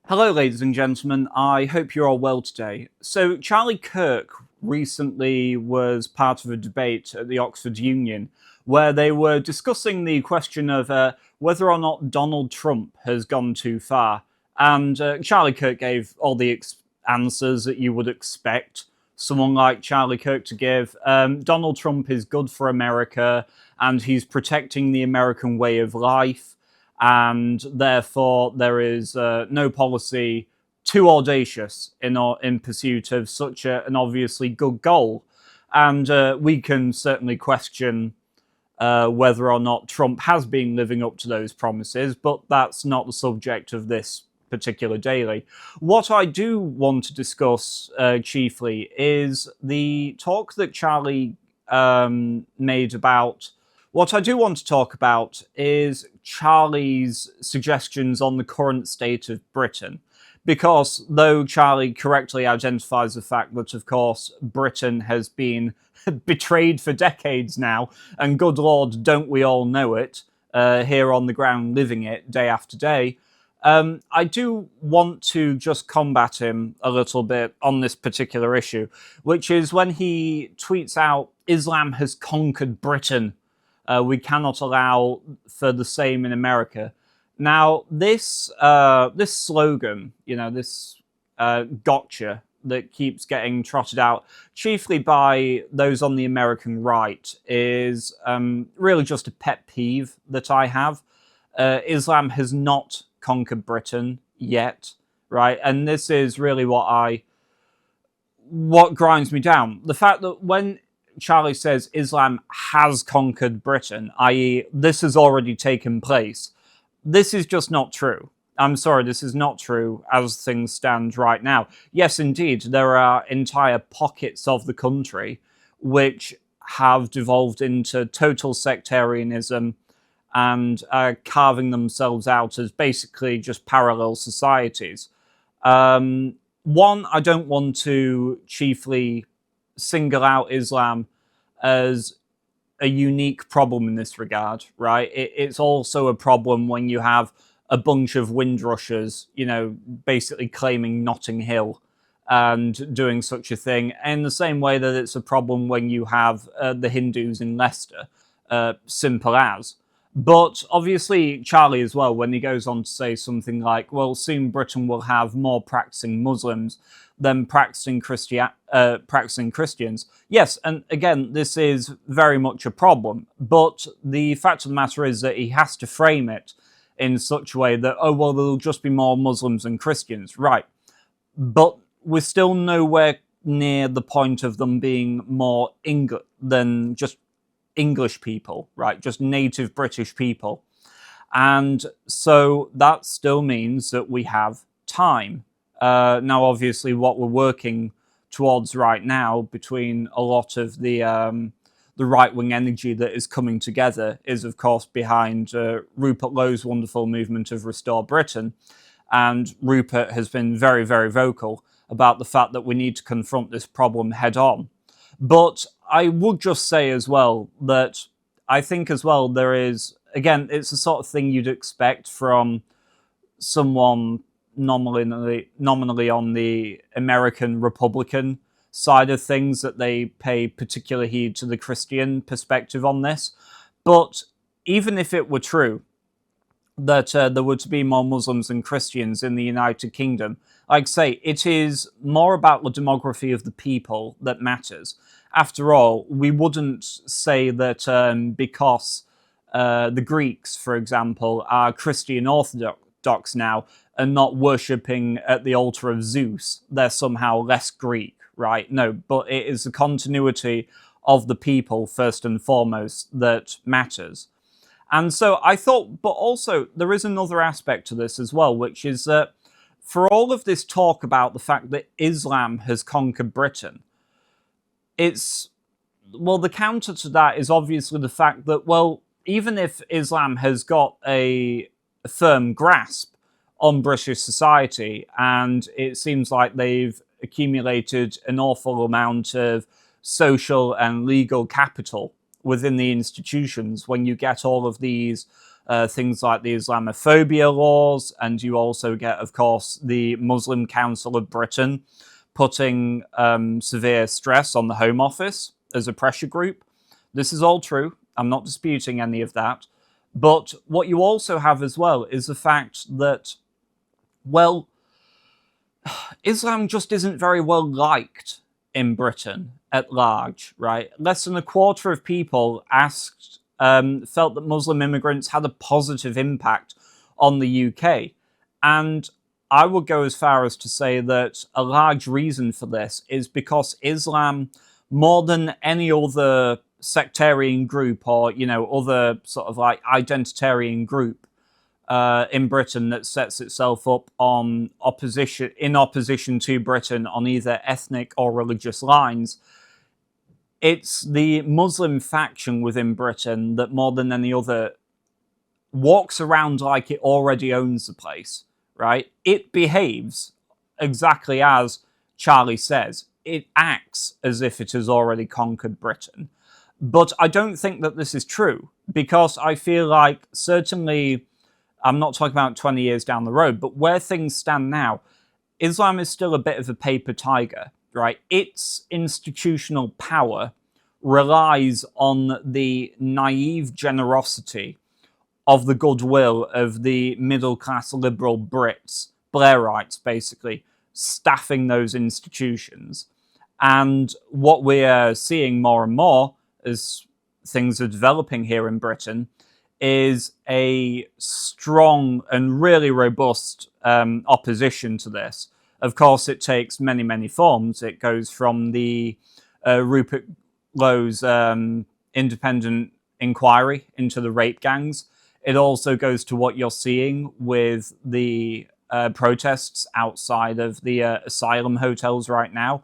Hello, ladies and gentlemen. I hope you're all well today. So, Charlie Kirk recently was part of a debate at the Oxford Union where they were discussing the question of whether or not Donald Trump has gone too far. And Charlie Kirk gave all the answers that you would expect someone like Charlie Kirk to give. Donald Trump is good for America and he's protecting the American way of life, and therefore there is no policy too audacious in pursuit of such an obviously good goal. And we can certainly question whether or not Trump has been living up to those promises, but that's not the subject of this particular daily. What I do want to discuss chiefly is the talk that Charlie made about. What I do want to talk about is Charlie's suggestions on the current state of Britain. Because though Charlie correctly identifies the fact that, of course, Britain has been betrayed for decades now, and good Lord, don't we all know it, here on the ground living it day after day, I do want to just combat him a little bit on this particular issue, which is when he tweets out, Islam has conquered Britain. We cannot allow for the same in America. Now, this slogan, this gotcha that keeps getting trotted out, chiefly by those on the American right, is really just a pet peeve that I have. Islam has not conquered Britain yet, right? And this is really what grinds me down. The fact that when Charlie says Islam has conquered Britain, i.e., this has already taken place, this is just not true. I'm sorry, this is not true as things stand right now. Yes, indeed, there are entire pockets of the country which have devolved into total sectarianism and carving themselves out as basically just parallel societies. One, I don't want to chiefly single out Islam as a unique problem in this regard, right? It's also a problem when you have a bunch of Windrushers, basically claiming Notting Hill and doing such a thing, in the same way that it's a problem when you have the Hindus in Leicester, simple as. But obviously, Charlie as well, when he goes on to say something like, well, soon Britain will have more practicing Muslims than practicing Christians. Yes, and again, this is very much a problem. But the fact of the matter is that he has to frame it in such a way that, oh, well, there'll just be more Muslims than Christians. Right. But we're still nowhere near the point of them being more than just English people, right? Just native British people. And so that still means that we have time. Now, obviously, what we're working towards right now between a lot of the right-wing energy that is coming together is, of course, behind Rupert Lowe's wonderful movement of Restore Britain. And Rupert has been very, very vocal about the fact that we need to confront this problem head on. But I would just say as well that I think as well there is, again, it's the sort of thing you'd expect from someone nominally on the American Republican side of things, that they pay particular heed to the Christian perspective on this. But even if it were true that there were to be more Muslims than Christians in the United Kingdom, like I say, it is more about the demography of the people that matters. After all, we wouldn't say that because the Greeks, for example, are Christian Orthodox now and not worshipping at the altar of Zeus, they're somehow less Greek, right? No, but it is the continuity of the people, first and foremost, that matters. And so I thought, but also there is another aspect to this as well, which is that for all of this talk about the fact that Islam has conquered Britain, the counter to that is obviously the fact that, well, even if Islam has got a firm grasp on British society, and it seems like they've accumulated an awful amount of social and legal capital within the institutions, when you get all of these things like the Islamophobia laws, and you also get, of course, the Muslim Council of Britain putting severe stress on the Home Office as a pressure group. This is all true. I'm not disputing any of that. But what you also have as well is the fact that, well, Islam just isn't very well liked in Britain at large, right? Less than a quarter of people felt that Muslim immigrants had a positive impact on the UK. And I would go as far as to say that a large reason for this is because Islam, more than any other sectarian group or, other sort of like identitarian group in Britain that sets itself up in opposition to Britain on either ethnic or religious lines, it's the Muslim faction within Britain that more than any other walks around like it already owns the place, right? It behaves exactly as Charlie says. It acts as if it has already conquered Britain. But I don't think that this is true, because I feel like, certainly, I'm not talking about 20 years down the road, but where things stand now, Islam is still a bit of a paper tiger, right? Its institutional power relies on the naive generosity of the goodwill of the middle-class liberal Brits, Blairites, basically, staffing those institutions. And what we're seeing more and more as things are developing here in Britain is a strong and really robust opposition to this. Of course, it takes many, many forms. It goes from the Rupert Lowe's independent inquiry into the rape gangs. It also goes to what you're seeing with the protests outside of the asylum hotels right now,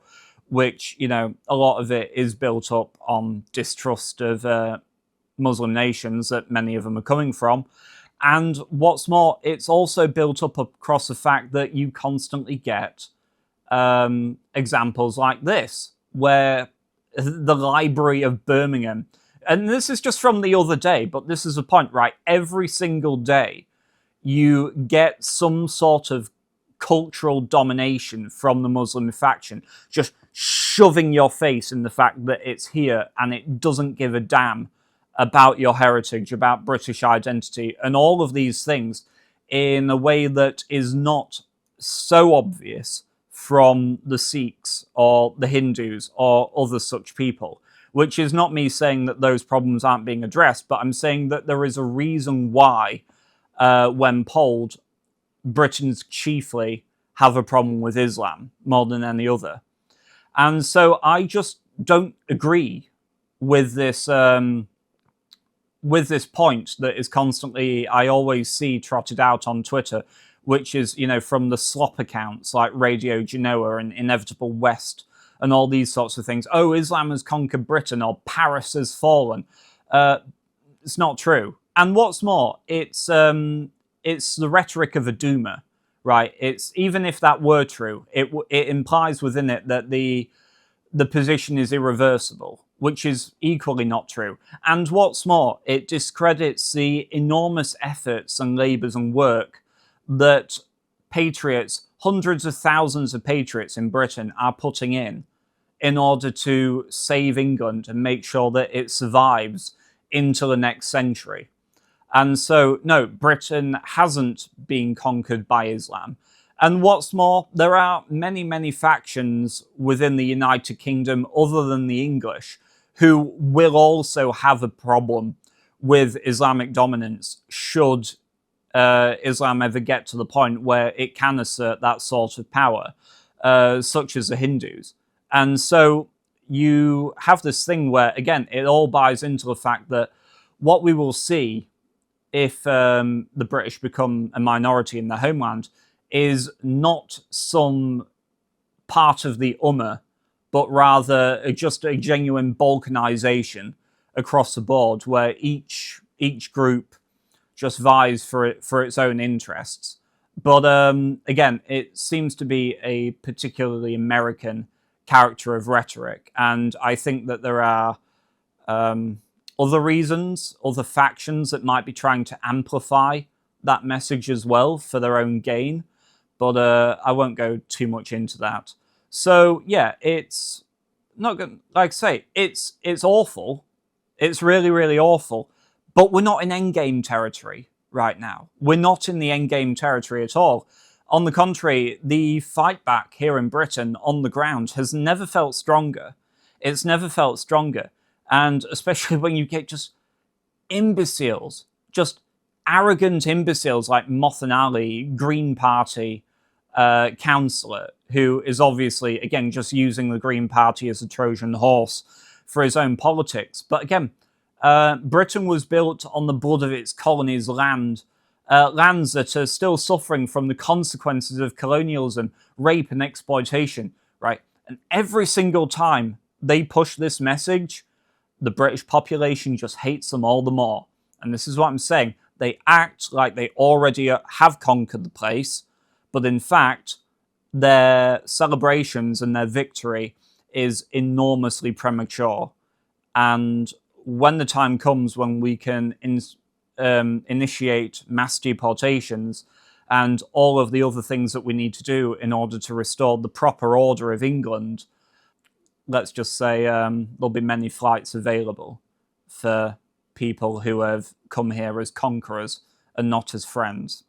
which, a lot of it is built up on distrust of Muslim nations that many of them are coming from. And what's more, it's also built up across the fact that you constantly get examples like this, where the Library of Birmingham, and this is just from the other day, but this is the point, right? Every single day, you get some sort of cultural domination from the Muslim faction, just shoving your face in the fact that it's here and it doesn't give a damn about your heritage, about British identity, and all of these things in a way that is not so obvious from the Sikhs or the Hindus or other such people. Which is not me saying that those problems aren't being addressed, but I'm saying that there is a reason why, when polled, Britons chiefly have a problem with Islam more than any other. And so I just don't agree with this point that is constantly, I always see trotted out on Twitter, which is, from the slop accounts like Radio Genoa and Inevitable West and all these sorts of things. Oh, Islam has conquered Britain, or Paris has fallen. It's not true. And what's more, it's the rhetoric of a doomer, right? It's, even if that were true, it implies within it that the position is irreversible, which is equally not true. And what's more, it discredits the enormous efforts and labours and work that patriots, hundreds of thousands of patriots in Britain, are putting in order to save England and make sure that it survives into the next century. And so, no, Britain hasn't been conquered by Islam. And what's more, there are many, many factions within the United Kingdom, other than the English, who will also have a problem with Islamic dominance should Islam ever get to the point where it can assert that sort of power, such as the Hindus. And so you have this thing where, again, it all buys into the fact that what we will see if the British become a minority in their homeland is not some part of the Ummah, but rather just a genuine balkanization across the board, where each group just vies for its own interests. But again, it seems to be a particularly American character of rhetoric, and I think that there are other reasons, other factions that might be trying to amplify that message as well for their own gain. But I won't go too much into that. So yeah, it's not good. Like I say, it's awful. It's really, really awful. But we're not in endgame territory right now. We're not in the endgame territory at all. On the contrary, the fight back here in Britain on the ground has never felt stronger. It's never felt stronger. And especially when you get just imbeciles, just arrogant imbeciles like Mothin Ali, Green Party councillor, who is obviously, again, just using the Green Party as a Trojan horse for his own politics. But again, Britain was built on the blood of its colonies' lands that are still suffering from the consequences of colonialism, rape, and exploitation, right? And every single time they push this message, the British population just hates them all the more. And this is what I'm saying. They act like they already have conquered the place, but in fact, their celebrations and their victory is enormously premature. And when the time comes when we can initiate mass deportations and all of the other things that we need to do in order to restore the proper order of England, let's just say there'll be many flights available for people who have come here as conquerors and not as friends.